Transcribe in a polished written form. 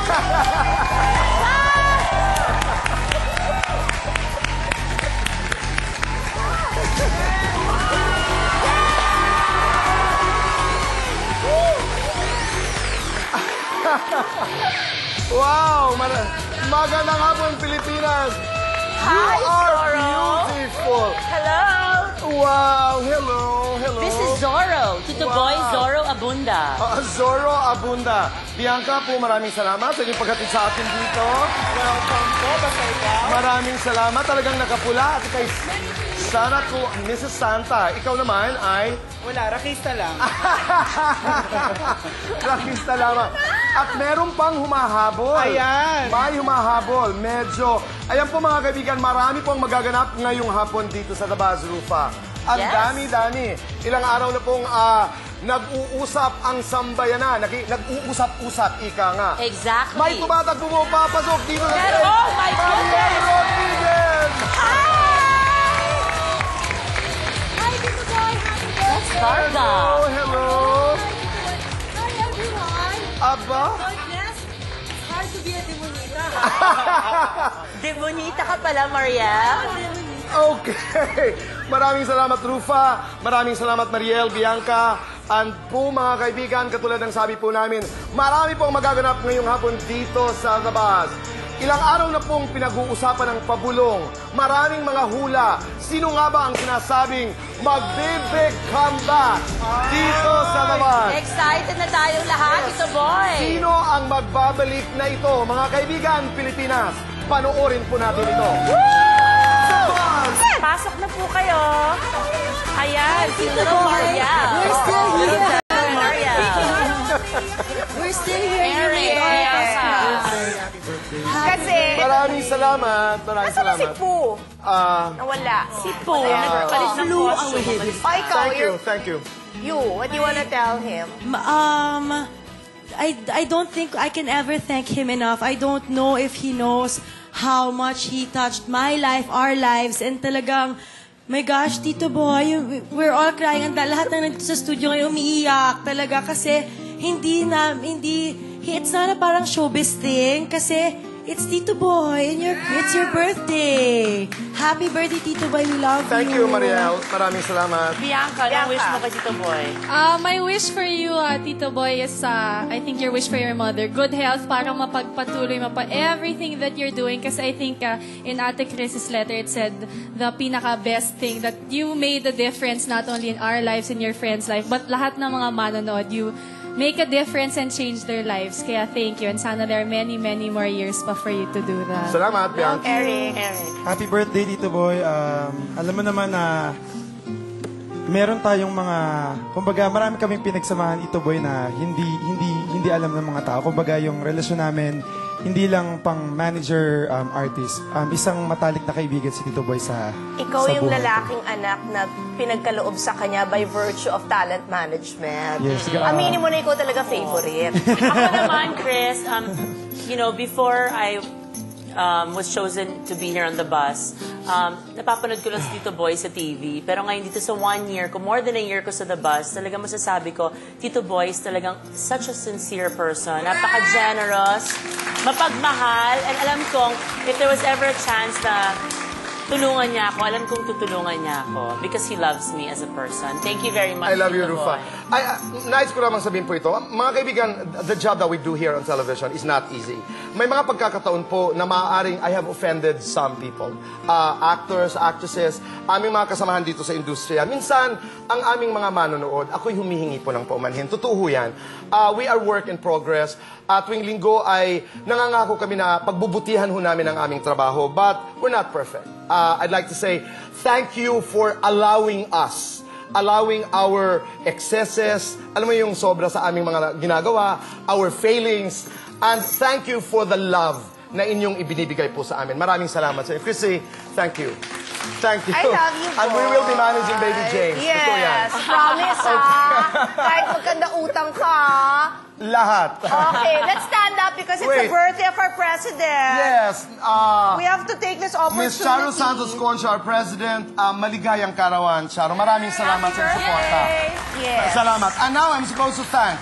Wow! Magandang hapon, Pilipinas! Hi, You are Zorro. beautiful! Hello! Wow! Hello! Hello! This is Zorro. Tito Boy, Zorro Abunda. Zorro Abunda. Bianca po, maraming salamat sa inyong paghatid sa atin dito. Welcome po, Basay. Maraming salamat. Talagang nakapula. At kay Sana ko, Mrs. Santa, ikaw naman ay... Wala, rakista lang. Rakista lamang. At meron pang humahabol. Ayan. May humahabol. Medyo. Ayan po mga kaibigan, marami pong magaganap ngayong hapon dito sa Tabaz Rufa. Ang Yes. dami-dami. Ilang araw na pong nag-uusap ang sambayanan. Nag-uusap-usap, ika nga. Exactly. May tumatag pumapasok dito sa Pero, oh my goodness! Mariel Rodriguez! Hi! Hi, Tito Boy. Let's start Hello, hello. Hi everyone! Aba? Goodness, it's hard to be a demonita. Demonita ka pala, Mariel. Okay. Maraming salamat, Rufa. Maraming salamat, Mariel, Bianca. And po, mga kaibigan, katulad ng sabi po namin, marami pong magaganap ngayong hapon dito sa Tabaz. Ilang araw na pong pinag-uusapan ng pabulong. Maraming mga hula. Sino nga ba ang sinasabing magbe-big comeback dito sa Tabaz? Excited na tayong lahat, Tito Boy. Sino ang magbabalik na ito? Mga kaibigan, Pilipinas, panoorin po natin ito. Pasok na po kayo. Ayan, si Little Mariel. We're still here. Little Mariel. We're still here. Kasi, Maraming salamat. Maraming nasa na si salamat. Poo? Ah, Nawala. Si Poo. Nagpalit ng costume. Oh, ikaw, thank you. you, what do you want to tell him? I don't think I can ever thank him enough. I don't know if he knows how much he touched my life, our lives, and talagang, my gosh, Tito Boy, we're all crying. And lahat ng nandito sa studio ngayon umiiyak talaga kasi it's not a parang showbiz thing kasi it's Tito Boy and it's your birthday. Happy birthday, Tito Boy. We love you. Thank you, Mariel. Maraming salamat. Bianca, anong wish mo kay Tito Boy? My wish for you, Tito Boy, is I think your wish for your mother. Good health para mapagpatuloy everything that you're doing. Kasi I think in Ate Chris's letter, it said the pinaka-best thing that you made a difference not only in our lives, in your friends' life, but lahat ng mga manonood, you make a difference and change their lives. Kaya thank you. And sana there are many, many more years pa for you to do that. Salamat, Bianca. Eric. Happy birthday, Tito Boy. Alam mo naman na meron tayong mga, kumbaga marami kaming pinagsamahan, Tito Boy, na hindi alam ng mga tao. Kumbaga yung relasyon namin, hindi lang pang manager, artist. Isang matalik na kaibigan si Tito Boy sa Ikaw sa yung buhay ko. lalaking anak na pinagkaloob sa kanya by virtue of talent management. Yes, Aminin mo na ikaw talaga favorite. Ako naman, Chris, before I was chosen to be here on the bus, napapanood ko lang si Tito Boy sa TV. Pero ngayon dito sa 1 year ko, more than a year ko sa the bus, talagang masasabi ko, Tito Boy is talagang such a sincere person. Napaka-generous, mapagmahal, and alam kong if there was ever a chance na tulungan niya ako, alam kong tutulungan niya ako because he loves me as a person. Thank you very much, I love you, Tito Rufa. Boy. Nais ko lamang sabihin po ito. Mga kaibigan, the job that we do here on television is not easy. May mga pagkakataon po na maaaring I have offended some people. Actors, actresses, aming mga kasamahan dito sa industriya. Minsan, ang aming mga manonood, ako'y humihingi po ng paumanhin. Totoo yan. We are work in progress. Tuwing linggo ay nangangako kami na pagbubutihan ho namin ang aming trabaho. But we're not perfect. I'd like to say, thank you for allowing us, allowing our excesses, alam mo yung sobra sa aming mga ginagawa, our failings, and thank you for the love na inyong ibinibigay po sa amin. Maraming salamat sa inyo. Chrissy, thank you. Thank you. I love you, And we will be managing boy. Baby James. Totoo yan. Yes, promise kahit magkanda utang ka. Lahat. Okay, let's stand up because it's the Wait. birthday of our president. Yes. We have to take this opportunity. Miss Charo Santos Concha, our president, maligayang karawan. Charo, maraming salamat sa suporta. Yes. Salamat. And now I'm supposed to thank